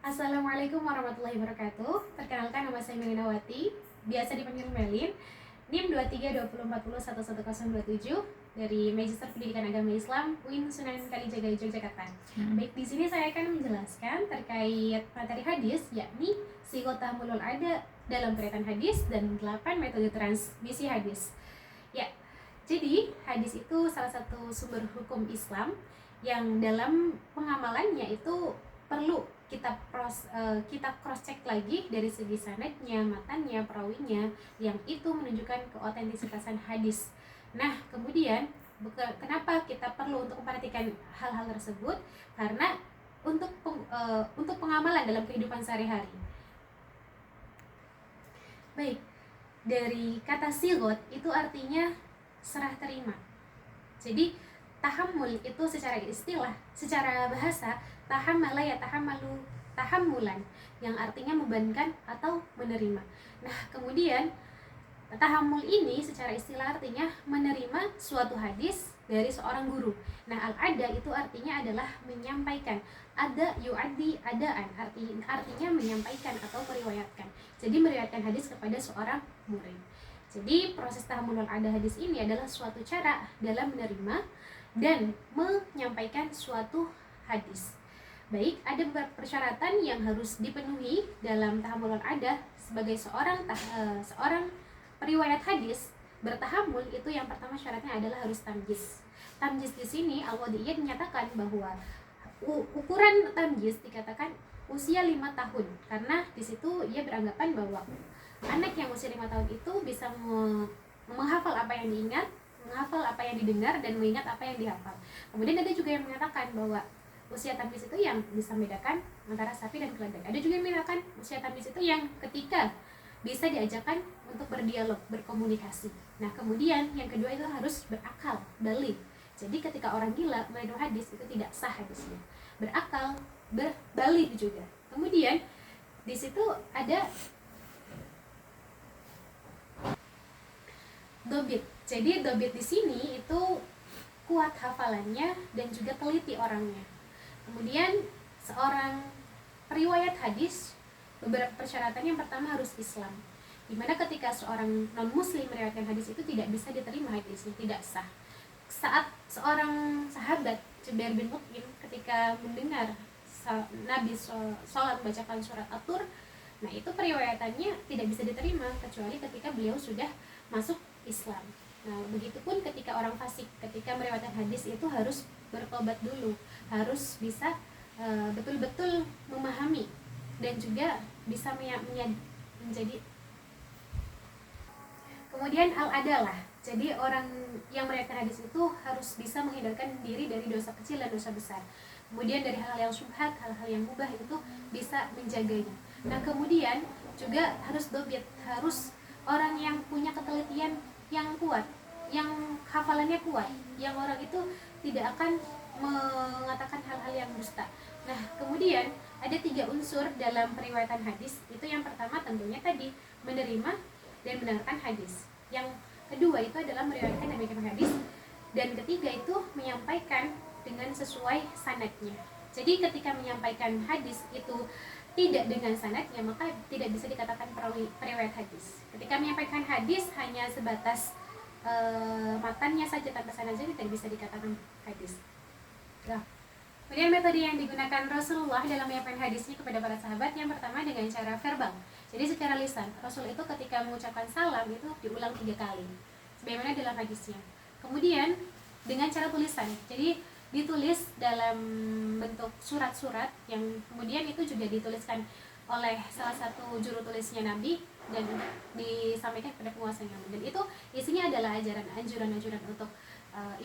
Assalamualaikum warahmatullahi wabarakatuh. Perkenalkan, nama saya Melinawati, biasa dipanggil Melin. NIM 232040111027 dari Magister Pendidikan Agama Islam UIN Sunan Kalijaga, Yogyakarta. Baik, di sini saya akan menjelaskan terkait materi hadis, yakni sighah tahmulul ada dalam periatan hadis dan 8 metode transmisi hadis. Ya, jadi hadis itu salah satu sumber hukum Islam yang dalam pengamalannya itu perlu kita cross check lagi dari segi sanadnya, matannya, perawinya, yang itu menunjukkan keotentisitasan hadis. Nah, kemudian kenapa kita perlu untuk memperhatikan hal-hal tersebut? Karena untuk pengamalan dalam kehidupan sehari-hari. Baik, dari kata sigot itu artinya serah terima. Jadi tahammul itu secara istilah, secara bahasa, tahammala ya tahammalu tahammulan, yang artinya membebankan atau menerima. Nah, kemudian tahammul ini secara istilah artinya menerima suatu hadis dari seorang guru. Nah, al-ada itu artinya adalah menyampaikan. Ada yu'addi adaan, artinya menyampaikan atau meriwayatkan. Jadi meriwayatkan hadis kepada seorang murid. Jadi proses tahammulul ada hadis ini adalah suatu cara dalam menerima dan menyampaikan suatu hadis. Baik, ada beberapa persyaratan yang harus dipenuhi dalam tahammulul ada sebagai seorang periwayat hadis. Bertahammul itu yang pertama syaratnya adalah harus tamjiz. Tamjiz di sini Al-Wadiyah menyatakan bahwa ukuran tamjiz dikatakan usia 5 tahun, karena di situ ia beranggapan bahwa anak yang usia 5 tahun itu bisa menghafal apa yang diingat, menghafal apa yang didengar, dan mengingat apa yang dihafal. Kemudian ada juga yang mengatakan bahwa usia tamyiz itu yang bisa membedakan antara sapi dan keledai. Ada juga yang mengatakan usia tamyiz itu yang ketika bisa diajarkan untuk berdialog, berkomunikasi. Nah, kemudian yang kedua itu harus berakal, baligh. Jadi ketika orang gila meniru hadis itu tidak sah hadisnya. Berakal, baligh juga. Kemudian di situ ada dobit. Jadi dobit di sini itu kuat hafalannya dan juga teliti orangnya. Kemudian seorang periwayat hadis, beberapa persyaratan yang pertama harus Islam, dimana ketika seorang non muslim meriwayatkan hadis itu tidak bisa diterima hadisnya, tidak sah. Saat seorang sahabat Jubair bin Mut'im ketika mendengar Nabi sholat membacakan surat At-Tur, nah itu periwayatannya tidak bisa diterima kecuali ketika beliau sudah masuk Islam. Nah, begitupun ketika orang fasik ketika meriwayatkan hadis itu harus bertobat dulu, harus bisa betul-betul memahami dan juga bisa menjadi. Kemudian al-adalah, jadi orang yang meriwayatkan hadis itu harus bisa menghindarkan diri dari dosa kecil dan dosa besar. Kemudian dari hal-hal yang syubhat, hal-hal yang mubah itu bisa menjaganya. Nah, kemudian juga harus dobit, harus orang yang punya ketelitian yang kuat, yang hafalannya kuat, yang orang itu tidak akan mengatakan hal-hal yang dusta. Nah, kemudian ada 3 unsur dalam periwayatan hadis. Itu yang pertama tentunya tadi menerima dan mendengarkan hadis. Yang kedua itu adalah meriwayatkan dan mendengarkan hadis. Dan ketiga itu menyampaikan dengan sesuai sanadnya. Jadi ketika menyampaikan hadis itu tidak dengan sanadnya, maka tidak bisa dikatakan periwayat hadis. Ketika menyampaikan hadis hanya sebatas matannya saja tanpa sanad, tidak bisa dikatakan hadis. Nah, kemudian metode yang digunakan Rasulullah dalam menyampaikan hadisnya kepada para sahabat, yang pertama dengan cara verbal. Jadi secara lisan, Rasul itu ketika mengucapkan salam itu diulang 3 kali, sebagaimana dalam hadisnya. Kemudian dengan cara tulisan, jadi ditulis dalam bentuk surat-surat yang kemudian itu juga dituliskan oleh salah satu juru tulisnya Nabi dan disampaikan kepada penguasanya. Dan itu isinya adalah anjuran-anjuran untuk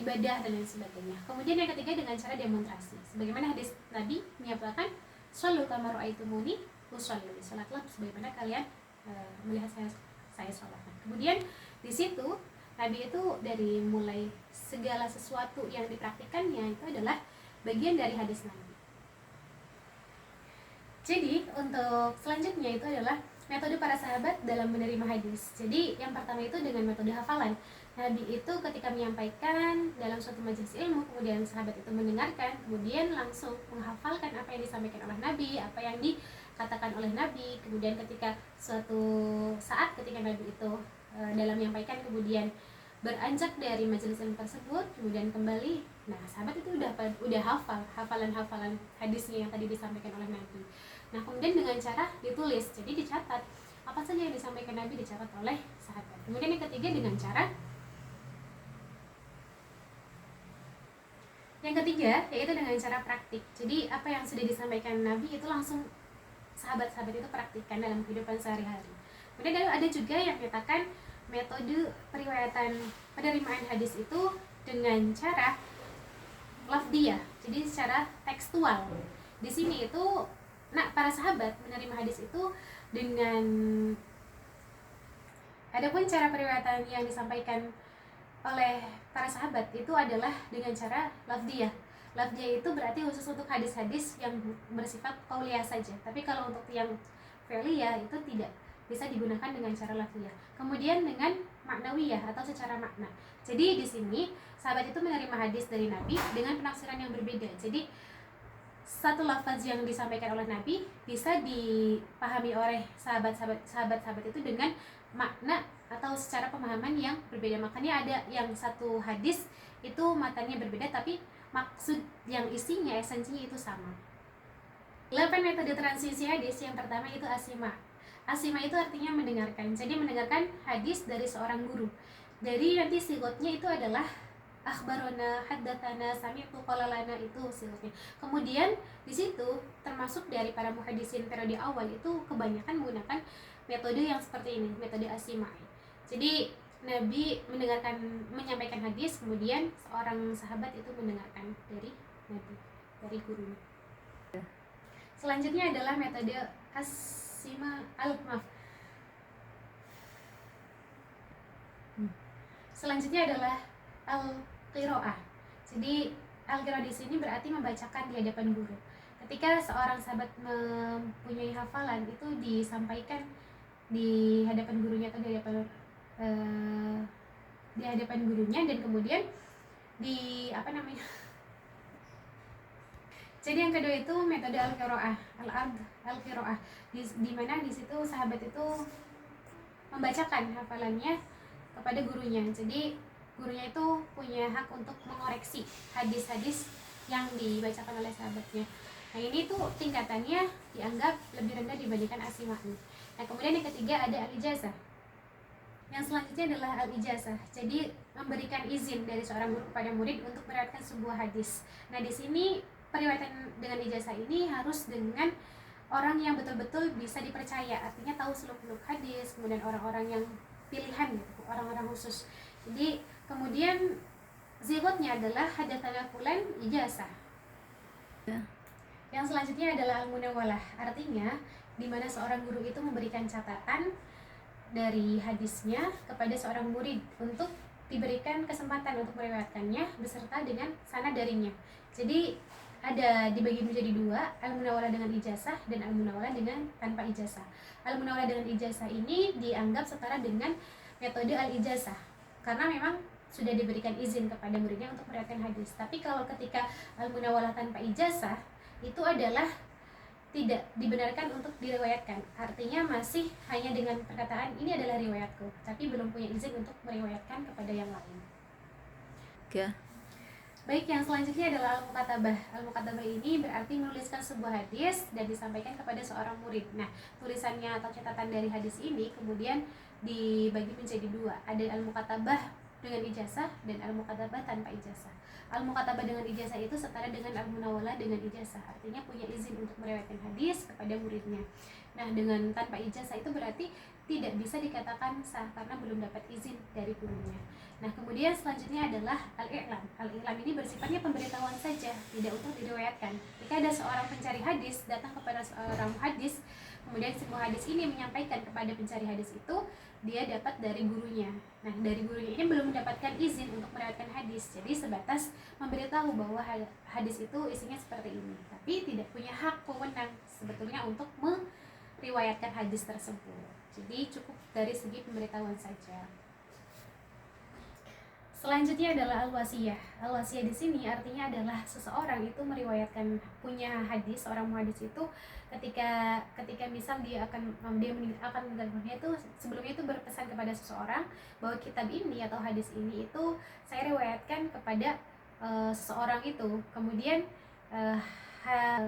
ibadah dan lain sebagainya. Kemudian yang ketiga dengan cara demonstrasi, sebagaimana hadis Nabi menyatakan shollu kama ra'aitumuni usolli, salatlah sebagaimana kalian melihat saya sholat. Kemudian di situ Nabi itu dari mulai segala sesuatu yang dipraktikannya itu adalah bagian dari hadis Nabi. Jadi untuk selanjutnya itu adalah metode para sahabat dalam menerima hadis. Jadi yang pertama itu dengan metode hafalan. Nabi itu ketika menyampaikan dalam suatu majelis ilmu, kemudian sahabat itu mendengarkan, kemudian langsung menghafalkan apa yang disampaikan oleh Nabi, apa yang dikatakan oleh Nabi. Kemudian ketika suatu saat ketika Nabi itu dalam menyampaikan kemudian beranjak dari majelis ilmu tersebut, kemudian kembali, nah sahabat itu udah hafal hafalan hadisnya yang tadi disampaikan oleh Nabi. Nah kemudian dengan cara ditulis, jadi dicatat apa saja yang disampaikan Nabi, dicatat oleh sahabat. Kemudian yang ketiga yaitu dengan cara praktik. Jadi apa yang sudah disampaikan Nabi itu langsung sahabat-sahabat itu praktikkan dalam kehidupan sehari-hari. Kemudian ada juga yang menyatakan metode periwayatan penerimaan hadis itu dengan cara lafdiyah, jadi secara tekstual. Di sini itu para sahabat menerima hadis itu dengan, adapun cara periwayatan yang disampaikan oleh para sahabat itu adalah dengan cara lafdiyah. Lafdiyah itu berarti khusus untuk hadis-hadis yang bersifat qauliyah saja. Tapi kalau untuk yang fi'liyah itu tidak bisa digunakan dengan cara lafdiyah. Kemudian dengan maknawiyah atau secara makna. Jadi di sini sahabat itu menerima hadis dari Nabi dengan penafsiran yang berbeda. Jadi satu lafaz yang disampaikan oleh Nabi bisa dipahami oleh sahabat-sahabat itu dengan makna atau secara pemahaman yang berbeda. Makanya ada yang satu hadis itu matanya berbeda tapi maksud yang isinya, esensinya itu sama. 8 metode transisi hadis. Yang pertama itu asima. Asima itu artinya mendengarkan. Jadi mendengarkan hadis dari seorang guru. Jadi nanti sigotnya itu adalah akhbarona, haddatsana, sami'tu, qala lana, itu silahnya. Kemudian di situ termasuk dari para muhaddisin periode awal itu kebanyakan menggunakan metode yang seperti ini, metode asima. Jadi Nabi menyampaikan hadis, kemudian seorang sahabat itu mendengarkan dari Nabi, dari gurunya. Selanjutnya adalah metode Selanjutnya adalah al-qiraah. Jadi al-qiraah di sini berarti membacakan di hadapan guru. Ketika seorang sahabat mempunyai hafalan itu disampaikan di hadapan gurunya atau di hadapan gurunya, dan kemudian jadi yang kedua itu metode al-qiraah, al-qiraah di mana di situ sahabat itu membacakan hafalannya kepada gurunya. Jadi gurunya itu punya hak untuk mengoreksi hadis-hadis yang dibacakan oleh sahabatnya. Nah ini tuh tingkatannya dianggap lebih rendah dibandingkan asima'ni. Nah kemudian yang ketiga ada al-ijazah. Yang selanjutnya adalah al-ijazah. Jadi memberikan izin dari seorang guru kepada murid untuk meriwayatkan sebuah hadis. Nah di sini periwayatan dengan ijazah ini harus dengan orang yang betul-betul bisa dipercaya, artinya tahu seluk-beluk hadis, kemudian orang-orang yang pilihan gitu, orang-orang khusus. Jadi kemudian zigotnya adalah hadatsana fulan ijazah. Yang selanjutnya adalah al-munawwalah, artinya di mana seorang guru itu memberikan catatan dari hadisnya kepada seorang murid untuk diberikan kesempatan untuk meriwayatkannya beserta dengan sanad darinya. Jadi ada dibagi menjadi dua, al-munawwalah dengan ijazah dan al-munawwalah dengan tanpa ijazah. Al-munawwalah dengan ijazah ini dianggap setara dengan metode al-ijazah karena memang sudah diberikan izin kepada muridnya untuk meriwayatkan hadis. Tapi kalau ketika al-munawwalah tanpa ijazah itu adalah tidak dibenarkan untuk diriwayatkan. Artinya masih hanya dengan perkataan ini adalah riwayatku, tapi belum punya izin untuk meriwayatkan kepada yang lain. Oke. Baik, yang selanjutnya adalah al-mukatabah. Al-mukatabah ini berarti menuliskan sebuah hadis dan disampaikan kepada seorang murid. Nah, tulisannya atau catatan dari hadis ini kemudian dibagi menjadi dua. Ada al-mukatabah dengan ijazah dan al-mukatabah tanpa ijazah. Al-mukatabah dengan ijazah itu setara dengan al-munawwalah dengan ijazah. Artinya punya izin untuk meriwayatkan hadis kepada muridnya. Nah, dengan tanpa ijazah itu berarti tidak bisa dikatakan sah karena belum dapat izin dari gurunya. Nah, kemudian selanjutnya adalah al-i'lam. Al-i'lam ini bersifatnya pemberitahuan saja, tidak untuk diriwayatkan. Jika ada seorang pencari hadis datang kepada seorang hadis, kemudian sebuah hadis ini menyampaikan kepada pencari hadis itu, dia dapat dari gurunya. Nah, dari gurunya ini belum mendapatkan izin untuk meriwayatkan hadis. Jadi sebatas memberitahu bahwa hadis itu isinya seperti ini, tapi tidak punya hak wewenang sebetulnya untuk meriwayatkan hadis tersebut. Jadi cukup dari segi pemberitahuan saja. Selanjutnya adalah al-wasiyah. Al-wasiyah di sini artinya adalah seseorang itu meriwayatkan punya hadis, orang muhadis itu ketika misal dia akan meninggal dunia itu sebelumnya itu berpesan kepada seseorang bahwa kitab ini atau hadis ini itu saya riwayatkan kepada seseorang itu. Kemudian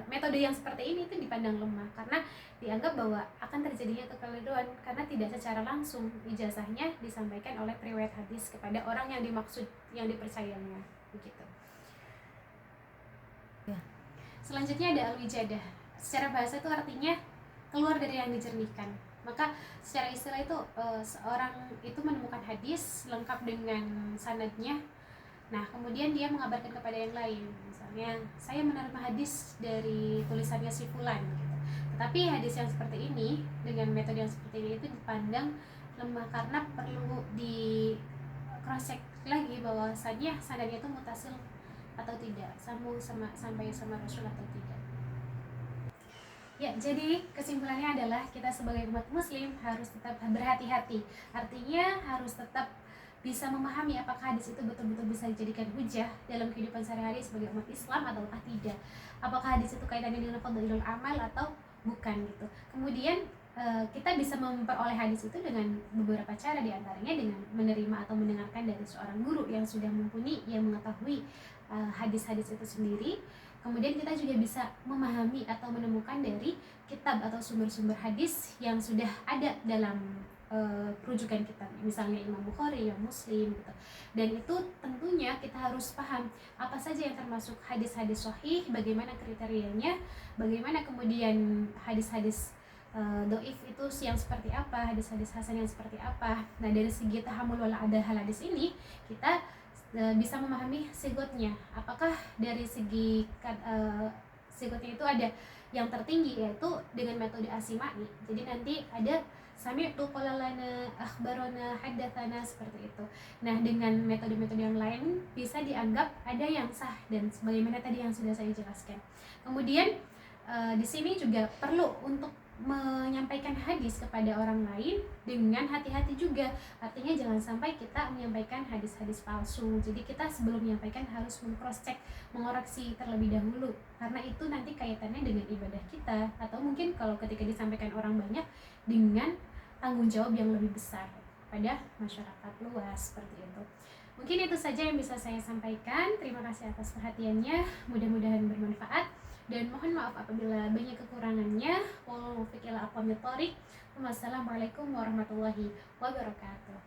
metode yang seperti ini itu dipandang lemah karena dianggap bahwa akan terjadinya kekeliruan karena tidak secara langsung ijazahnya disampaikan oleh periwayat hadis kepada orang yang dimaksud, yang dipercayanya, begitu. Ya. Selanjutnya ada al-wijadah. Secara bahasa itu artinya keluar dari yang dijernihkan. Maka secara istilah itu seorang itu menemukan hadis lengkap dengan sanadnya. Nah, kemudian dia mengabarkan kepada yang lain. Misalnya, saya menerima hadis dari tulisannya si fulan gitu. Tetapi hadis yang seperti ini dengan metode yang seperti ini itu dipandang lemah karena perlu di cross check lagi bahwasannya sanadnya itu mutasil atau tidak, sampai sama Rasul atau tidak. Ya, jadi kesimpulannya adalah kita sebagai umat muslim harus tetap berhati-hati. Artinya harus tetap bisa memahami apakah hadis itu betul-betul bisa dijadikan hujah dalam kehidupan sehari-hari sebagai umat Islam ataukah tidak. Apakah hadis itu kaitannya dengan fadhilul amal atau bukan gitu. Kemudian kita bisa memperoleh hadis itu dengan beberapa cara, diantaranya dengan menerima atau mendengarkan dari seorang guru yang sudah mumpuni, yang mengetahui hadis-hadis itu sendiri. Kemudian kita juga bisa memahami atau menemukan dari kitab atau sumber-sumber hadis yang sudah ada dalam rujukan kitab, misalnya Imam Bukhari, Imam Muslim gitu. Dan itu tentunya kita harus paham apa saja yang termasuk hadis-hadis sahih, bagaimana kriterianya, bagaimana kemudian hadis-hadis doif itu yang seperti apa, hadis-hadis hasan yang seperti apa. Nah, dari segi tahammul wal adahal hadis ini kita bisa memahami sigotnya. Apakah dari segi sigotnya itu ada yang tertinggi yaitu dengan metode asimai. Jadi nanti ada sami'tu qala lana akhbarana haddatsana seperti itu. Nah, dengan metode-metode yang lain bisa dianggap ada yang sah dan sebagaimana tadi yang sudah saya jelaskan. Kemudian di sini juga perlu untuk menyampaikan hadis kepada orang lain dengan hati-hati juga. Artinya jangan sampai kita menyampaikan hadis-hadis palsu. Jadi kita sebelum menyampaikan harus meng-cross check, mengoreksi terlebih dahulu. Karena itu nanti kaitannya dengan ibadah kita, atau mungkin kalau ketika disampaikan orang banyak dengan tanggung jawab yang lebih besar pada masyarakat luas seperti itu. Mungkin itu saja yang bisa saya sampaikan. Terima kasih atas perhatiannya. Mudah-mudahan bermanfaat. Dan mohon maaf apabila banyak kekurangannya. Wassalamualaikum warahmatullahi wabarakatuh.